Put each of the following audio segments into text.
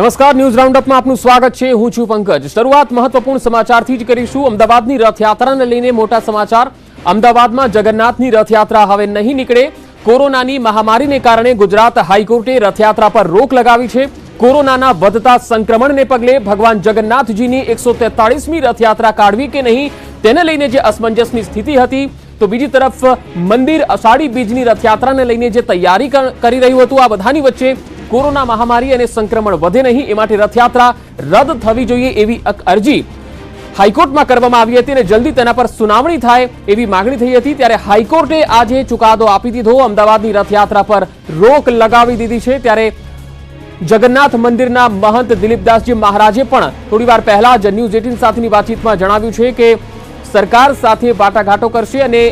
નમસ્કાર, ન્યૂઝ રાઉન્ડઅપમાં આપનું સ્વાગત છે। હું છું પંકજ। શરૂઆત મહત્વપૂર્ણ સમાચારથી જ કરીશું। અમદાવાદની રથયાત્રાને લઈને મોટા સમાચાર। અમદાવાદમાં જગન્નાથની રથયાત્રા હવે નહીં નીકળે। કોરોનાની મહામારીને કારણે ગુજરાત હાઈકોર્ટે રથયાત્રા પર રોક લગાવી છે। કોરોનાના વધતા સંક્રમણને પગલે ભગવાન જગન્નાથજીની 143મી રથયાત્રા કાઢવી કે નહીં તેને લઈને જે અસમંજસની સ્થિતિ હતી, તો બીજી તરફ મંદિર અષાઢી બીજની રથયાત્રાને લઈને જે તૈયારી કરી રહ્યું હતું, આ બધાની વચ્ચે કોરોના મહામારી અને સંક્રમણ વધે નહીં એ માટે રથયાત્રા રદ થવી જોઈએ એવી અરજી હાઈકોર્ટમાં કરવામાં આવી હતી અને જલ્દી તેના પર સુનાવણી થાય એવી માંગણી થઈ હતી। ત્યારે હાઈકોર્ટે આજે ચુકાદો આપી દીધો। અમદાવાદની રથયાત્રા પર રોક લગાવી દીધી છે। ત્યારે જગન્નાથ મંદિરના મહંત દિલીપદાસજી મહારાજે પણ થોડીવાર પહેલા જ ન્યૂઝ 18 સાથેની વાતચીતમાં જણાવ્યું છે કે સરકાર સાથે વાટાઘાટો કરશે અને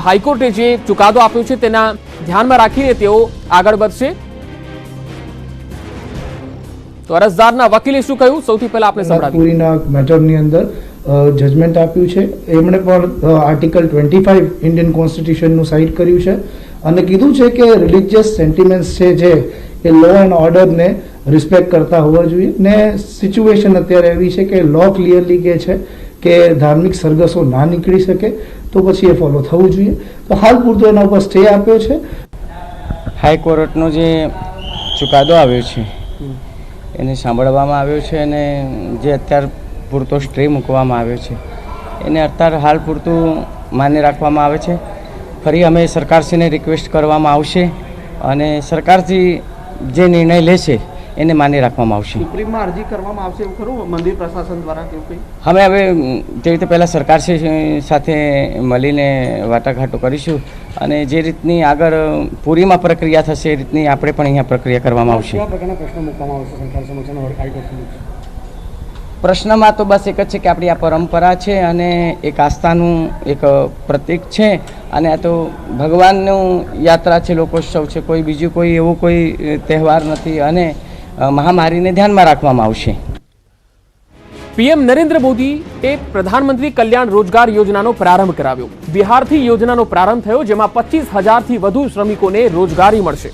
હાઈકોર્ટે જે ચુકાદો આપ્યો છે તેના ધ્યાનમાં રાખીને તેઓ આગળ વધશે। તો અરજદારના વકીલે શું કહ્યું, સૌથી પહેલા આપણે સાંભળીએ। પૂરીના મેટરની અંદર જજમેન્ટ આપ્યું છે। એમણે પણ આર્ટિકલ 25 ઇન્ડિયન કોન્સ્ટિટ્યુશનનું સાઇટ કર્યું છે અને કીધું છે કે રિલિજિયસ સેન્ટિમેન્ટ્સ છે જે એ લો એન્ડ ઓર્ડરને રિસ્પેક્ટ કરતા હોવા જોઈએ ને સિચ્યુએશન અત્યારે એવી છે કે લો ક્લિયરલી કહે છે કે ધાર્મિક સરઘસો ના નીકળી શકે તો પછી એ ફોલો થવું જોઈએ। તો હાલ પૂરતો એના ઉપર સ્ટે આપ્યો છે। હાઈકોર્ટનો જે ચુકાદો આવ્યો છે એને સાંભળવામાં આવ્યો છે અને જે અત્યાર પૂરતો સ્ટે મૂકવામાં આવ્યો છે એને અત્યારે હાલ પૂરતું માન્ય રાખવામાં આવે છે। ફરી અમે સરકારશ્રીને રિક્વેસ્ટ કરવામાં આવશે અને સરકારશ્રી જે નિર્ણય લેશે એને માન્ય રાખવામાં આવશે। સુપ્રીમમાં અરજી કરવામાં આવશે એવું ખરું મંદિર પ્રશાસન દ્વારા કેવું કંઈ? અમે હવે જે રીતે પહેલાં સરકારશ્રી સાથે મળીને વાટાઘાટો કરીશું અને જે રીતની આગળ પૂરીમાં પ્રક્રિયા થશે એ રીતની આપણે પણ અહીંયા પ્રક્રિયા કરવામાં આવશે। કેવા પ્રકારના પ્રશ્નો મૂકવામાં આવશે સરકાર સમક્ષ અને હાઈકોર્ટ સમક્ષ? પ્રશ્નમાં તો બસ એક જ છે કે આપણી આ પરંપરા છે અને એક આસ્થાનું એક પ્રતીક છે અને આ તો ભગવાનનું યાત્રા છે, લોકોત્સવ છે, કોઈ બીજું કોઈ એવો કોઈ તહેવાર નથી અને મહામારીને ધ્યાનમાં રાખવામાં આવશે। પીએમ નરેન્દ્ર મોદીએ પ્રધાનમંત્રી કલ્યાણ રોજગાર યોજનાનો પ્રારંભ કરાવ્યો। બિહારથી યોજનાનો પ્રારંભ થયો, જેમાં 25,000થી વધુ શ્રમિકોને રોજગારી મળશે।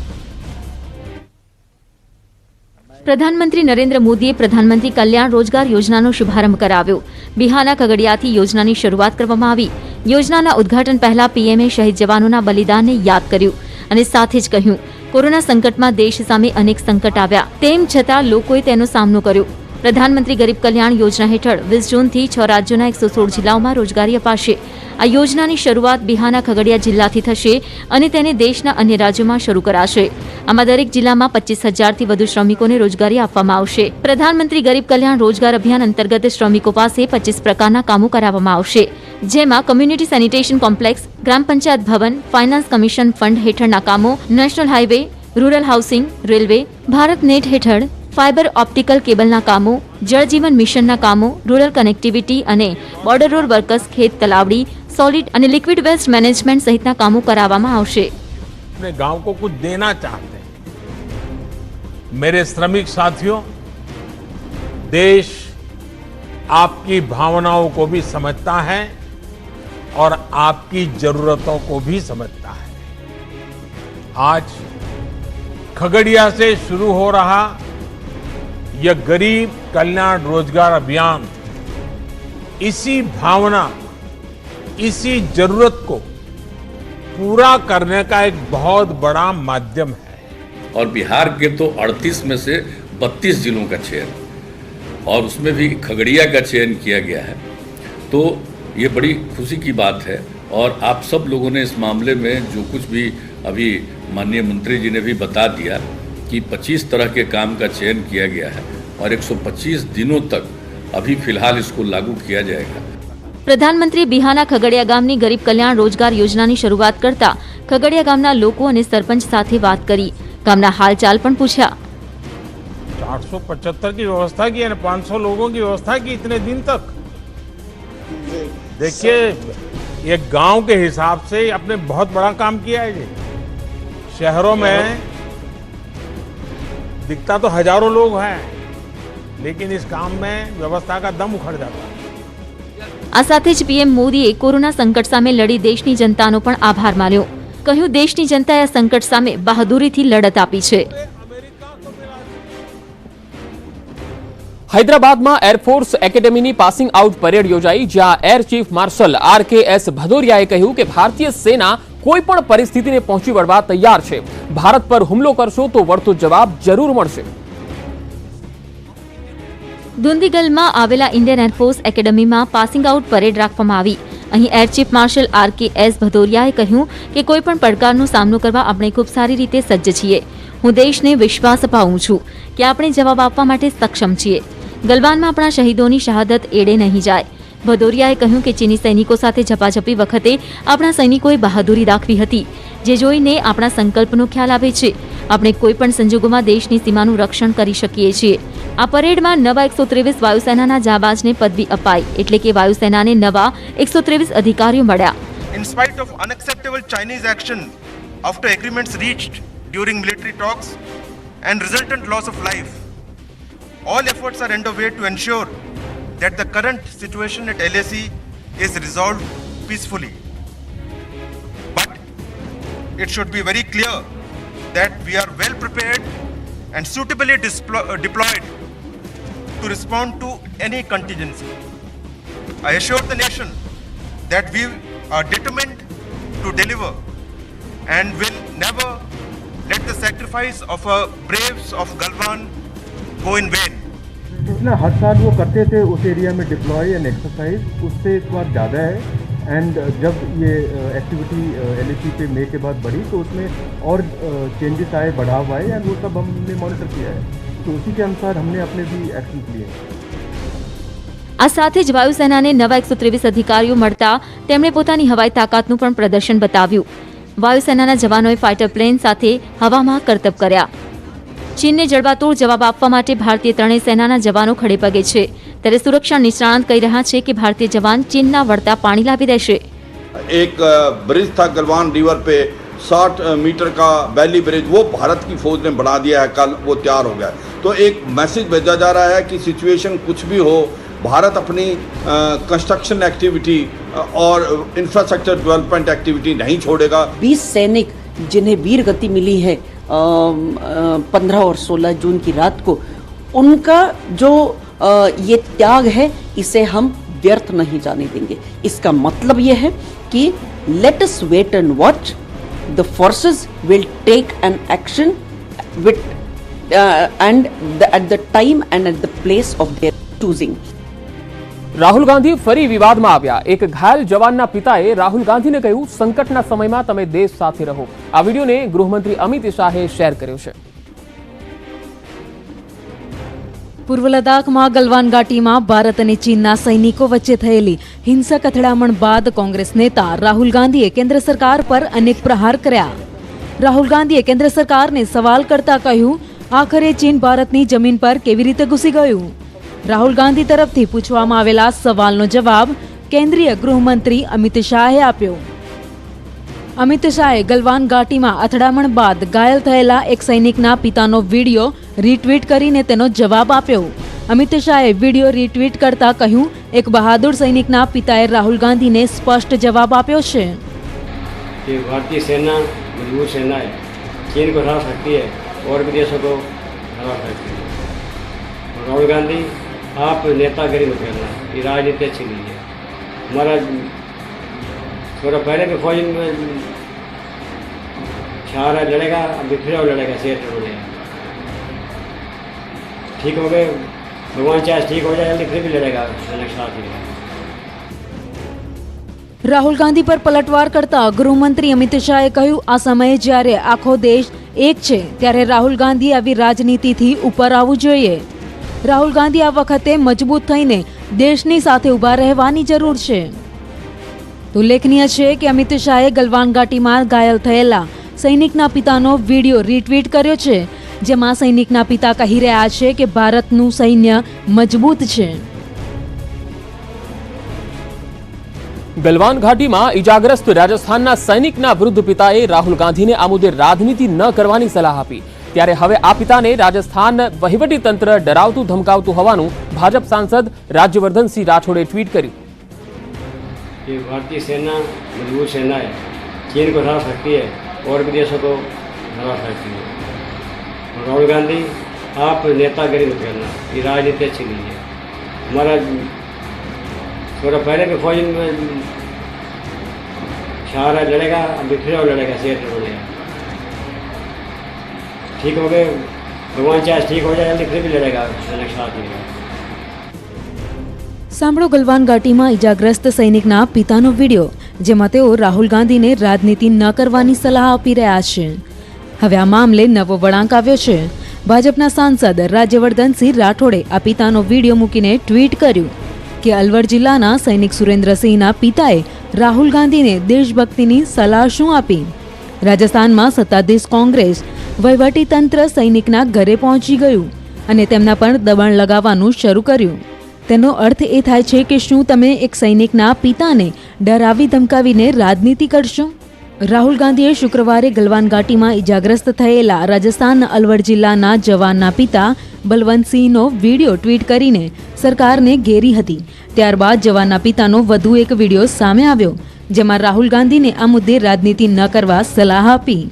પ્રધાનમંત્રી નરેન્દ્ર મોદીએ પ્રધાનમંત્રી કલ્યાણ રોજગાર યોજનાનો શુભારંભ કરાવ્યો। બિહારના ખગડિયાથી યોજનાની શરૂઆત કરવામાં આવી। યોજનાના ઉદ્ઘાટન પહેલા પીએમએ શહીદ જવાનોના બલિદાનને યાદ કર્યું અને સાથે જ કહ્યું, કોરોના સંકટમાં દેશ સામે અનેક સંકટ આવ્યા, તેમ છતાં લોકોએ તેનો સામનો કર્યો। પ્રધાનમંત્રી ગરીબ કલ્યાણ યોજના હેઠળ 20 જૂનથી 6 રાજ્યોના 116 જિલ્લાઓમાં રોજગારી અપાશે। આ યોજનાની શરૂઆત બિહારના ખગડિયા જિલ્લાથી થશે અને તેને દેશના અન્ય રાજ્યોમાં શરૂ કરાશે। આમાં દરેક જિલ્લામાં 25,000થી વધુ શ્રમિકોને રોજગારી આપવામાં આવશે। પ્રધાનમંત્રી ગરીબ કલ્યાણ રોજગાર અભિયાન અંતર્ગત શ્રમિકો પાસે 25 પ્રકારના કામો કરાવવામાં આવશે, જેમાં કમ્યુનિટી સેનિટેશન કોમ્પ્લેક્સ, ગ્રામ પંચાયત ભવન, ફાઇનાન્સ કમિશન ફંડ હેઠળના કામો, national highway, rural housing, railway, Bharat net હેઠળ ફાઇબર ઓપ્ટિકલ કેબલના કામો, જળ જીવન મિશનના કામો, રૂરલ કનેક્ટિવિટી અને બોર્ડર રોડ વર્કર્સ, ખેત તલાવડી, सॉलिड અને लिक्विड वेस्ट मैनेजमेंट सहित कामों करावामा आवशे। अपने गांव को कुछ देना चाहते हैं। मेरे श्रमिक साथियों, देश आपकी भावनाओं को भी समझता है और आपकी जरूरतों को भी समझता है। आज खगड़िया से शुरू हो रहा यह गरीब कल्याण रोजगार अभियान इसी भावना, इसी जरूरत को पूरा करने का एक बहुत बड़ा माध्यम है। और बिहार के तो 38 में से 32 जिलों का चयन और उसमें भी खगड़िया का चयन किया गया है, तो ये बड़ी खुशी की बात है। और आप सब लोगों ने इस मामले में जो कुछ भी अभी माननीय मंत्री जी ने भी बता दिया कि 25 तरह के काम का चयन किया गया है और 125 दिनों तक अभी फिलहाल इसको लागू किया जाएगा। प्रधानमंत्री बिहाરના ખગડિયા ગામની ગરીબ કલ્યાણ રોજગાર યોજનાની શરૂઆત કરતા ખગડિયા ગામના લોકો અને સરપંચ સાથે વાત કરી, ગામના હાલચાલ પણ પૂછ્યા। 475 की व्यवस्था की और 500 लोगों की व्यवस्था की इतने दिन तक। देखिए, ये गांव के हिसाब से आपने बहुत बड़ा काम किया है। ये शहरों में दिखता तो हजारों लोग हैं, लेकिन इस काम में व्यवस्था का दम उखड़ जाता है। આ સાથે જ પીએમ મોદીએ કોરોના સંકટ સામે લડી દેશની જનતાનો પણ આભાર માન્યો। કહ્યું, દેશની જનતાએ આ સંકટ સામે બહાદુરીથી લડત આપી છે। હૈદરાબાદમાં એરફોર્સ એકેડેમીની પાસિંગ આઉટ પરેડ યોજાઈ, જ્યાં એર ચીફ માર્શલ RKS ભદૌરિયાએ કહ્યું કે ભારતીય સેના કોઈ પણ પરિસ્થિતિને પહોંચી વળવા તૈયાર છે. ભારત પર હુમલો કરશો તો વળતો જવાબ જરૂર મળશે. દુંદીગલમાં આવેલા ઇન્ડિયન એરફોર્સ એકેડેમીમાં પાસિંગ આઉટ પરેડ રાખવામાં આવી. અહીં એર ચીફ માર્શલ RKS ભદૌરિયાએ કહ્યું કે કોઈ પણ પડકારનો સામનો કરવા આપણે ખૂબ સારી રીતે સજ્જ છીએ. હું દેશને વિશ્વાસ અપાવું છું કે આપણે જવાબ આપવા માટે સક્ષમ છીએ. ગલવાનમાં આપણા શહીદોની શહાદત એડે નહીં જાય. ભદૌરિયાએ કહ્યું કે ચીની સૈનિકો સાથે ઝપાઝપી વખતે આપણા સૈનિકોએ બહાદુરી દાખવી હતી, જે જોઈને આપણા સંકલ્પનો ખ્યાલ આવે છે. આપણે કોઈ પણ સંજોગોમાં દેશની સીમાનું રક્ષણ કરી શકીએ છીએ. આ પરેડમાં નવા 123 વાયુસેનાના જાબાજને પદવી અપાઈ, એટલે કે વાયુસેનાને નવા 123 અધિકારીઓ મળ્યા. In spite of unacceptable Chinese action after agreements reached during military talks and resultant loss of life, all efforts are underway to ensure that the current situation at LAC is resolved peacefully. But it should be very clear that we are well prepared and suitably deployed to respond to any contingency. I assure the nation that we are determined to deliver and will never let the sacrifice of our braves of Galwan go in vain. जितना हर साल वो करते थे उस area में deploy and exercise, उससे इस बार ज़्यादा है. एंड जब ये एक्टिविटी LAC पे मई के बाद बढ़ी तो उसमें और चेंजेस आए, बढ़ाव आए, एंड वो सब हमने मॉनिटर किया है. तो उसी के अनुसार हमने अपने भी एक्शन लिए. આ સાથે જ વાયુસેનાને નવા 123 અધિકારીઓ મળતા તેમણે પોતાની હવાઈ તાકાતનું પણ પ્રદર્શન બતાવ્યું. વાયુસેનાના જવાનોએ ફાઇટર પ્લેન સાથે હવામાં કરતબ કર્યા. ચીનને જડબાતોડ જવાબ આપવા માટે ભારતીય ત્રણેય સેનાના જવાનો ખડે પગે છે. ત્યારે સુરક્ષા નિષ્ણાંત કહી રહ્યા છે કે ભારતીય જવાન ચીનના વળતા પાણી લાવી દેશે. एक ब्रिज था गलवान रिवर पे 60 मीटर का वैली ब्रिज, वो भारत की फौज ने बना दिया है. कल वो तैयार हो गया. तो एक मैसेज भेजा जा रहा है कि सिचुएशन कुछ भी हो, भारत अपनी कंस्ट्रक्शन एक्टिविटी और इंफ्रास्ट्रक्चर डेवलपमेंट एक्टिविटी नहीं छोड़ेगा. 20 सैनिक जिन्हें वीर गति मिली है 15 और 16 जून की रात को, उनका जो ये त्याग है इसे हम व्यर्थ नहीं जाने देंगे. इसका मतलब ये है कि let us wait and watch. The forces will take an action with and at the time and at the place of their choosing. Rahul Gandhi ફરી વિવાદમાં આવ્યા. એક ઘાયલ જવાનના પિતાએ રાહુલ ગાંધીને કહ્યું, સંકટના સમયમાં તમે દેશ સાથે રહો. આ વિડીયોને ગૃહમંત્રી અમિત શાહે શેર કર્યો છે. પૂર્વ લદ્દાખમાં ગલવાન ઘાટીમાં ભારત અને ચીનના સૈનિકો વચ્ચે થયેલી હિંસક અથડામણ બાદ કોંગ્રેસ નેતા રાહુલ ગાંધીએ કેન્દ્ર સરકાર પર અનેક પ્રહાર કર્યા. રાહુલ ગાંધીએ કેન્દ્ર સરકારને સવાલ કરતા કહ્યું, આખરે ચીન ભારતની જમીન પર કેવી રીતે ઘૂસી ગયું? રાહુલ ગાંધી તરફથી પૂછવામાં આવેલા સવાલનો જવાબ કેન્દ્રીય ગૃહમંત્રી અમિત શાહે આપ્યો. અમિત શાહે ગલવાન ઘાટીમાં અથડામણ બાદ ઘાયલ થયેલા એક સૈનિકના પિતાનો વિડીયો રીટ્વીટ કરીને તેનો જવાબ આપ્યો. અમિત શાહે વિડીયો રીટ્વીટ કરતા કહ્યું, એક બહાદુર સૈનિકના પિતાએ રાહુલ ગાંધીને સ્પષ્ટ જવાબ આપ્યો છે. भारतीय सेना मजबूत सेना है, चीन को हरा सकती है और भी देशों को हरा सकती है. राहुल गांधी, आप नेतागिरी मत करना, ये राजनीति अच्छी नहीं है. हमारा थोड़ा पहले भी फौज में छा रहा लड़ेगा, अभी फिर और लड़ेगा, सेठ लड़ेगा. ठीक हो गए, भगवान चाहे ठीक हो जाए जल्दी, फिर भी लड़ेगा साथ. રાહુલ ગાંધી પર પલટવાર કરતા ગૃહમંત્રી અમિત શાહે કહ્યું, આ સમયે જ્યારે આખો દેશ એક છે ત્યારે રાહુલ ગાંધી આવી રાજનીતિથી ઉપર આવવું જોઈએ. રાહુલ ગાંધી આ વખતે મજબૂત થઈને દેશની સાથે ઊભા રહેવાની જરૂર છે. ઉલ્લેખનીય છે કે અમિત શાહે ગલવાન ઘાટીમાં ઘાયલ થયેલા સૈનિકના પિતાનો વિડીયો રીટ્વીટ કર્યો છે, જેમાં સૈનિકના પિતા કહી રહ્યા છે કે ભારતનું સૈન્ય મજબૂત છે. ગલવાન ઘાટીમાં ઈજાગ્રસ્ત રાજસ્થાનના સૈનિકના વૃદ્ધ પિતાએ રાહુલ ગાંધીને આ મુદ્દે રાજનીતિ ન કરવાની સલાહ આપી. ત્યારે હવે આ પિતાને રાજસ્થાન વહીવટી તંત્ર ડરાવતું ધમકાવતું હોવાનું ભાજપ સાંસદ રાજ્યવર્ધનસિંહ રાઠોડે ટ્વીટ કર્યું. भारतीय सेना मजबूत सेना है, चीन को हरा सकती है और भी देशों को हरा सकती है. राहुल गांधी, आप नेतागिरी मत करना, ये राजनीति अच्छी नहीं है। हमारा थोड़ा पहले भी फौज में शाह लड़ेगा, अभी फिर और लड़ेगा, सेठ लड़ेगा। ठीक हो गए, भगवान चाहे ठीक हो जाए जल्दी, फिर भी लड़ेगा इलेक्शन। સાંભળો ગલવાન ઘાટીમાં ઇજાગ્રસ્ત સૈનિકના પિતાનો વિડીયો, જેમાં તેઓ રાહુલ ગાંધીને રાજનીતિ ન કરવાની સલાહ આપી રહ્યા છે. હવે આ મામલે નવો વળાંક આવ્યો છે. ભાજપના સાંસદ રાજ્યવર્ધનસિંહ રાઠોડે આ પિતાનો વિડીયો મૂકીને ટ્વીટ કર્યું કે અલવર જિલ્લાના સૈનિક સુરેન્દ્રસિંહના પિતાએ રાહુલ ગાંધીને દેશભક્તિની સલાહ શું આપી. રાજસ્થાનમાં સત્તાધીશ કોંગ્રેસ વહીવટીતંત્ર સૈનિકના ઘરે પહોંચી ગયું અને તેમના પર દબાણ લગાવવાનું શરૂ કર્યું. તેનો અર્થ એ થાય છે કે શું તમે એક સૈનિકના પિતાને ડરાવી ધમકાવીને રાજનીતિ કરશો? રાહુલ ગાંધીએ શુક્રવારે ગલવાન ઘાટીમાં ઇજાગ્રસ્ત થયેલા રાજસ્થાનના અલવર જિલ્લાના જવાનના પિતા બલવંતસિંહનો વિડીયો ટ્વીટ કરીને સરકારને ઘેરી હતી. ત્યારબાદ જવાનના પિતાનો વધુ એક વિડીયો સામે આવ્યો, જેમાં રાહુલ ગાંધીને આ મુદ્દે રાજનીતિ ન કરવા સલાહ આપી.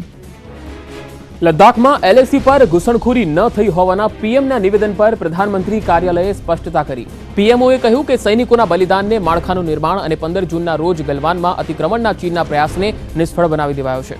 લદ્દાખમાં એલએસી પર ઘૂસણખોરી ન થઈ હોવાના પીએમના નિવેદન પર પ્રધાનમંત્રી કાર્યાલયે સ્પષ્ટતા કરી. પીએમઓએ કહ્યું કે સૈનિકોના બલિદાનને, માળખાનું નિર્માણ અને 15 જૂનના રોજ ગલવાનમાં અતિક્રમણના ચીનના પ્રયાસને નિષ્ફળ બનાવી દેવાયો છે.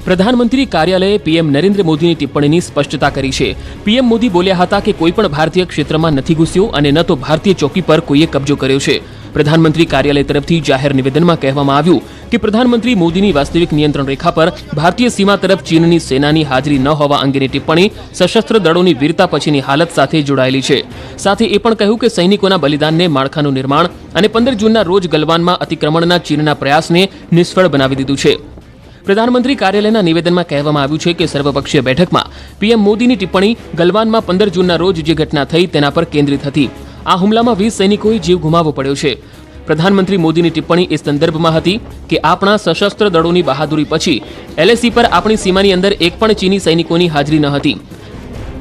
પ્રધાનમંત્રી કાર્યાલયે પીએમ નરેન્દ્ર મોદીની ટિપ્પણીની સ્પષ્ટતા કરી છે. પીએમ મોદી બોલ્યા હતા કે કોઈ પણ ભારતીય ક્ષેત્રમાં નથી ઘૂસ્યો અને ન તો ભારતીય ચોકી પર કોઈએ કબજો કર્યો છે. પ્રધાનમંત્રી કાર્યાલય તરફથી જાહેર નિવેદનમાં કહેવામાં આવ્યું કે પ્રધાનમંત્રી મોદીની વાસ્તવિક નિયંત્રણ રેખા પર ભારતીય સીમા તરફ ચીનની સેનાની હાજરી ન હોવા અંગેની ટિપ્પણી સશસ્ત્ર દળોની વીરતા પછીની હાલત સાથે જોડાયેલી છે. સાથે એ પણ કહ્યું કે સૈનિકોના બલિદાનને, માળખાનું નિર્માણ અને 15 જૂનના રોજ ગલવાનમાં અતિક્રમણના ચીનના પ્રયાસને નિષ્ફળ બનાવી દીધું છે. પ્રધાનમંત્રી કાર્યાલયના નિવેદનમાં કહેવામાં આવ્યું છે કે સર્વપક્ષીય બેઠકમાં પીએમ મોદીની ટિપ્પણી ગલવાનમાં 15 જૂનના રોજ જે ઘટના થઈ તેના પર કેન્દ્રિત હતી. આ હુમલામાં 20 સૈનિકોએ જીવ ગુમાવવો પડ્યો છે. પ્રધાનમંત્રી મોદીની ટિપ્પણી એ સંદર્ભમાં હતી કે આપણા સશસ્ત્ર દળોની બહાદુરી પછી એલએસી પર આપણી સીમાની અંદર એક પણ ચીની સૈનિકોની હાજરી ન હતી.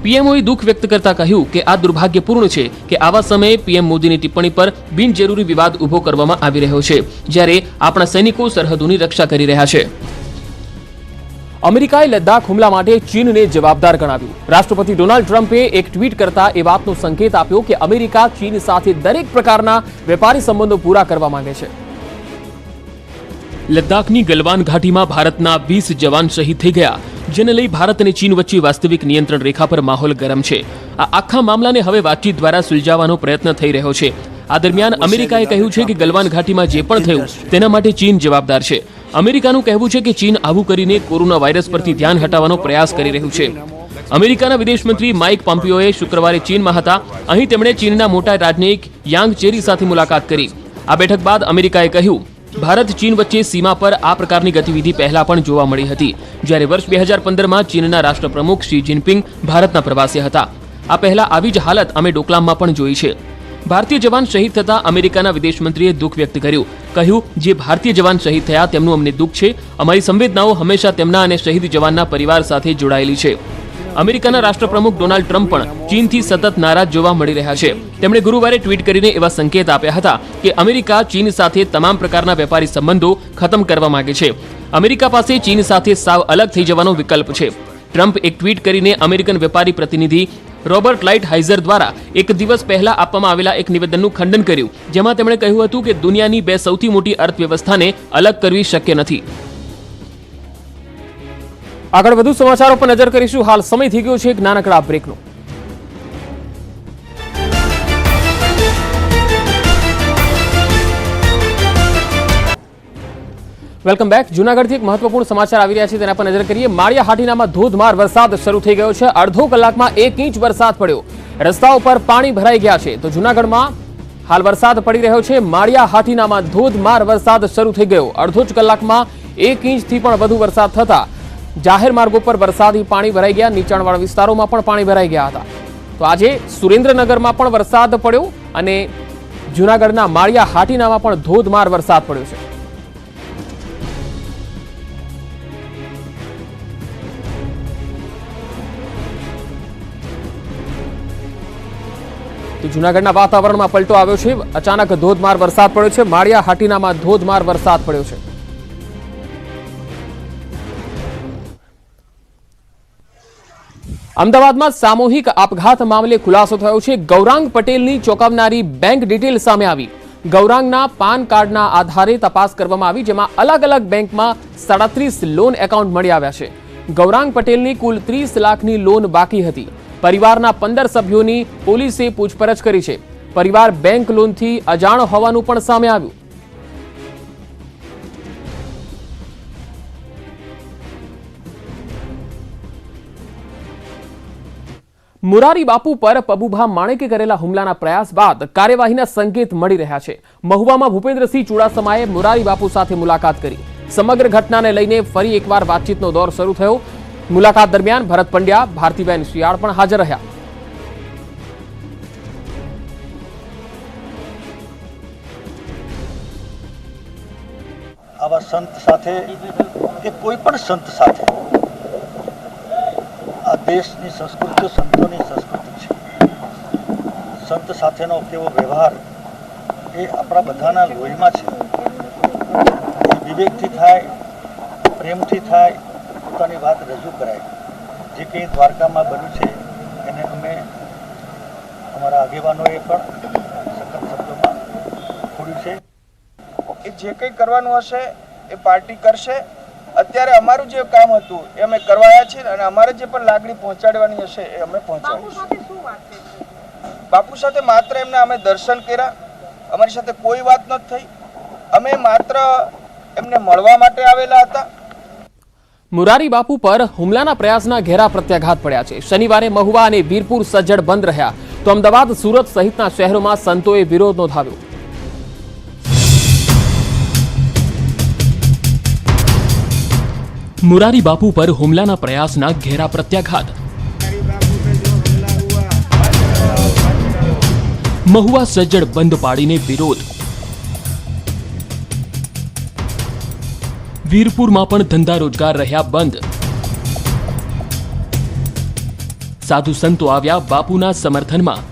પીએમઓએ દુઃખ વ્યક્ત કરતા કહ્યું કે આ દુર્ભાગ્યપૂર્ણ છે કે આવા સમયે પીએમ મોદીની ટિપ્પણી પર બિનજરૂરી વિવાદ ઉભો કરવામાં આવી રહ્યો છે, જ્યારે આપણા સૈનિકો સરહદોની રક્ષા કરી રહ્યા છે. અમેરિકાએ લદ્દાખ હુમલા માટે ચીનને જવાબદાર ગણાવ્યું. રાષ્ટ્રપતિ ડોનાલ્ડ ટ્રમ્પે એક ટ્વીટ કરતા એ વાતનો સંકેત આપ્યો કે અમેરિકા ચીન સાથે દરેક પ્રકારના વેપારી સંબંધો પૂરા કરવા માંગે છે. લદ્દાખની ગલવાન ઘાટીમાં ભારતના 20 જવાન શહીદ થઈ ગયા, જેને લઈ ભારત અને ચીન વચ્ચે વાસ્તવિક નિયંત્રણ રેખા પર માહોલ ગરમ છે. આ આખા મામલાને હવે વાતચીત દ્વારા સુલઝાવવાનો પ્રયત્ન થઈ રહ્યો છે. આ દરમિયાન અમેરિકાએ કહ્યું છે કે ગલવાન ઘાટીમાં જે પણ થયું તેના માટે ચીન જવાબદાર છે. અમેરિકાનું કહેવું છે કે ચીન આવું કરીને કોરોના વાયરસ પરથી ધ્યાન હટાવવાનો પ્રયાસ કરી રહ્યું છે. અમેરિકાના વિદેશ મંત્રી માઇક પોમ્પિયોએ શુક્રવારે ચીનમાં હતા. અહીં તેમણે ચીનના મોટા રાજનયિક યાંગ ચેરી સાથે મુલાકાત કરી. આ બેઠક બાદ અમેરિકાએ કહ્યું, ભારત ચીન વચ્ચે સીમા પર આ પ્રકારની ગતિવિધિ પહેલા પણ જોવા મળી હતી, જ્યારે વર્ષ 2015માં ચીનના રાષ્ટ્રપ્રમુખ શી જિનપિંગ ભારતના પ્રવાસે હતા. આ પહેલા આવી જ હાલત અમે ડોકલામમાં પણ જોઈ છે. ભારતીય જવાન શહીદ થતા અમેરિકાના વિદેશ મંત્રીએ દુઃખ વ્યક્ત કર્યું. કહ્યું, જે ભારતીય જવાન શહીદ થયા તેમનું અમને દુઃખ છે. અમારી સંવેદનાઓ હંમેશા તેમના અને શહીદ જવાનના પરિવાર સાથે જોડાયેલી છે. અમેરિકાના રાષ્ટ્રપ્રમુખ ડોનાલ્ડ ટ્રમ્પ પણ ચીનથી સતત નારાજ જોવા મળી રહ્યા છે. તેમણે ગુરુવારે ટ્વીટ કરીને એવા સંકેત આપ્યા હતા કે અમેરિકા ચીન સાથે તમામ પ્રકારના વેપારી સંબંધો ખતમ કરવા માંગે છે. અમેરિકા પાસે ચીન સાથે સાવ અલગ થઈ જવાનો વિકલ્પ છે. ટ્રમ્પ એક ટ્વીટ કરીને અમેરિકન વેપારી પ્રતિનિધિ રોબર્ટ લાઇટહાઇઝર દ્વારા એક દિવસ પહેલા આપવામાં આવેલા એક નિવેદનનું ખંડન કર્યું, જેમાં તેમણે કહ્યું હતું કે દુનિયાની બે સૌથી મોટી અર્થવ્યવસ્થાને અલગ કરવી શક્ય નથી. આગળ વધુ સમાચારો પર નજર કરીશું. હાલ સમય થઈ ગયો છે એક નાનકડા બ્રેકનો. Welcome back. જૂનાગઢથી એક મહત્વપૂર્ણ સમાચાર આવી રહ્યા છે, તેના પર નજર કરીએ. માળિયા હાટીનામાં ધોધમાર વરસાદ શરૂ થઈ ગયો છે. અડધો કલાકમાં 1 ઇંચ વરસાદ પડ્યો. રસ્તાઓ પર પાણી ભરાઈ ગયા છે. તો જૂનાગઢમાં હાલ વરસાદ પડી રહ્યો છે. માળિયા હાટીનામાં ધોધમાર વરસાદ શરૂ થઈ ગયો. અડધો જ કલાકમાં 1 ઇંચથી પણ વધુ વરસાદ થતા જાહેર માર્ગો પર વરસાદી પાણી ભરાઈ ગયા. નીચાણવાળા વિસ્તારોમાં પણ પાણી ભરાઈ ગયા હતા. તો આજે સુરેન્દ્રનગરમાં પણ વરસાદ પડ્યો અને જૂનાગઢના માળિયા હાટીનામાં પણ ધોધમાર વરસાદ પડ્યો છે. તો જૂનાગઢના વાતાવરણમાં પલટો આવ્યો છે. અચાનક ધોધમાર વરસાદ પડ્યો છે. માળિયા હાટીનામાં ધોધમાર વરસાદ પડ્યો છે. અમદાવાદમાં સામૂહિક આપઘાત મામલે ખુલાસો થયો છે. ગૌરાંગ પટેલની ચોંકાવનારી બેંક ડિટેલ સામે આવી. ગૌરાંગના પાન કાર્ડના આધારે તપાસ કરવામાં આવી, જેમાં અલગ અલગ બેંકમાં 37 લોન એકાઉન્ટ મળી આવ્યા છે. ગૌરાંગ પટેલની કુલ 30 લાખની લોન બાકી હતી. પરિવારના 15 સભ્યોની પોલીસે પૂછપરછ કરી છે. પરિવાર બેંક લોનથી અજાણ હોવાનું પણ સામે આવ્યું. મુરારી બાપુ પર પબુભા માણેકે કરેલા હુમલાના પ્રયાસ બાદ કાર્યવાહીના સંકેત મળી રહ્યા છે. મહુવામાં ભૂપેન્દ્રસિંહ ચુડાસમાએ મુરારી બાપુ સાથે મુલાકાત કરી. સમગ્ર ઘટનાને લઈને ફરી એકવાર વાતચીતનો દોર શરૂ થયો. મુલાકાત દરમિયાન ભરત પંડ્યા, ભારતીબેન શિયાળ પણ હાજર રહ્યા. આવા સંત સાથે કે કોઈ પણ સંત સાથે આ દેશની સંસ્કૃતિ સંતોની સંસ્કૃતિ છે. સંત સાથેનો કેવો વ્યવહાર એ આપણા બધાના લોહીમાં છે. એ વિવેકથી થાય, પ્રેમથી થાય, પોતાની વાત રજૂ કરાય. જે કંઈ દ્વારકામાં બન્યું છે એને અમે અમારા આગેવાનોએ પણ સખત શબ્દોમાં ખોડ્યું છે. એ જે કંઈ કરવાનું હશે એ પાર્ટી કરશે. અત્યારે અમારું જે કામ હતું એ અમે કરવાયા છીએ અને અમારે જે પણ લાગણી પહોંચાડવાની હશે એ અમે પહોંચાડીશું. બાપુ સાથે માત્ર એમના અમે દર્શન કર્યા, અમારી સાથે કોઈ વાત નથી થઈ. અમે માત્ર એમને મળવા માટે આવેલા હતા. મુરારી બાપુ પર હુમલાના પ્રયાસના ઘેરા પ્રત્યાઘાત પડ્યા છે. શનિવારે મહુવા અને વીરપુર સજ્જડ બંધ રહ્યા, તો અમદાવાદ, સુરત સહિતના શહેરોમાં સંતોએ વિરોધ નોંધાવ્યો. મુરારી બાપુ પર હુમલાના પ્રયાસના ઘેરા પ્રત્યાઘાત. મહુવા સજ્જડ બંધ પાડીને વિરોધ. વીરપુરમાં પણ ધંધા રોજગાર રહ્યા બંધ. સાધુ સંતો આવ્યા બાપુના સમર્થનમાં.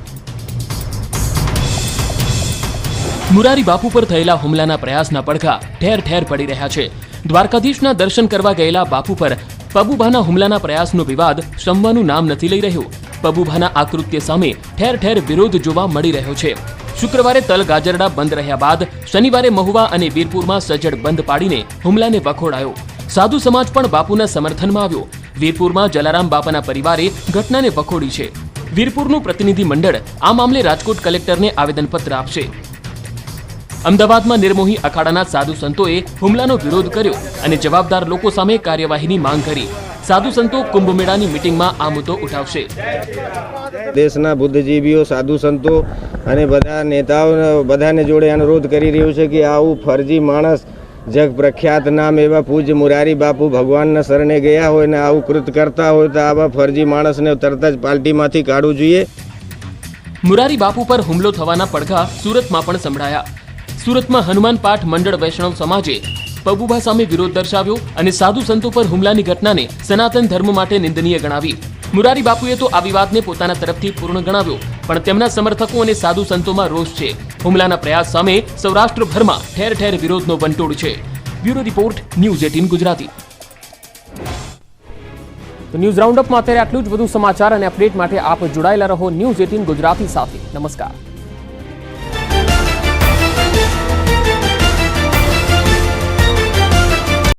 મુરારી બાપુ પર થયેલા હુમલાના પ્રયાસના પડઘા ઠેર ઠેર પડી રહ્યા છે. દ્વારકાધીશના દર્શન કરવા ગયેલા બાપુ પર પબુભાના હુમલાના પ્રયાસનો વિવાદ શમવાનું નામ નથી લઈ રહ્યો. પબુભાના આ કૃત્ય સામે ઠેર ઠેર વિરોધ જોવા મળી રહ્યો છે. શુક્રવારે તલગાજરડા બંધ રહ્યા બાદ શનિવારે મહુવા અને વીરપુરમાં સજ્જડ બંધ પાડીને હુમલાને વખોડાયો. સાધુ સમાજ પણ બાપુના સમર્થનમાં આવ્યો. વીરપુરમાં જલારામ બાપાના પરિવારે ઘટનાને વખોડી છે. વીરપુરનું પ્રતિનિધિ મંડળ આ મામલે રાજકોટ કલેક્ટરને આવેદનપત્ર આપશે. અમદાવાદમાં નિર્મોહી અખાડાના સાધુ સંતોએ હુમલાનો વિરોધ કર્યો અને જવાબદાર લોકો સામે કાર્યવાહીની માંગ કરી. સાધુ સંતો કુંભ મેળાની મીટિંગમાં આ મુદ્દો ઉઠાવશે. દેશના બુદ્ધિજીવીઓ, સાધુ સંતો અને બધા નેતાઓ બધાને જોડે અનુરોધ કરી રહ્યું છે કે આવું ફરજી માણસ, જગ પ્રખ્યાત નામ એવા પૂજ્ય મુરારી બાપુ ભગવાનના શરણે ગયા હોય ને આવું કૃત કરતા હોય તો આવા ફરજી માણસને તરત જ પાર્ટીમાંથી કાઢવું જોઈએ. મુરારી બાપુ પર હુમલો થવાના પડઘા સુરતમાં પણ સંભળાયા. સુરતમાં હનુમાન પાઠ મંડળ વૈષ્ણવ સમાજે પબુભા સામે વિરોધ દર્શાવ્યો અને સાધુ સંતો પર હુમલાની ઘટનાને સનાતન ધર્મ માટે નિંદનીય ગણાવી. મુરારી બાપુએ તો આ વિવાદને પોતાના તરફથી પૂર્ણ ગણાવ્યો, પણ તેમના સમર્થકો અને સાધુ સંતોમાં રોષ છે. હુમલાના પ્રયાસ સામે સૌરાષ્ટ્રભરમાં ઠેર ઠેર વિરોધનો વંટોળ છે. Bureau report, news 18 Gujarati. તો ન્યૂઝ રાઉન્ડઅપમાં અત્યારે આટલું જ. વધુ સમાચાર અને અપડેટ માટે આપ જોડાયેલા રહો ન્યૂઝ 18 ગુજરાતી સાથે. નમસ્કાર.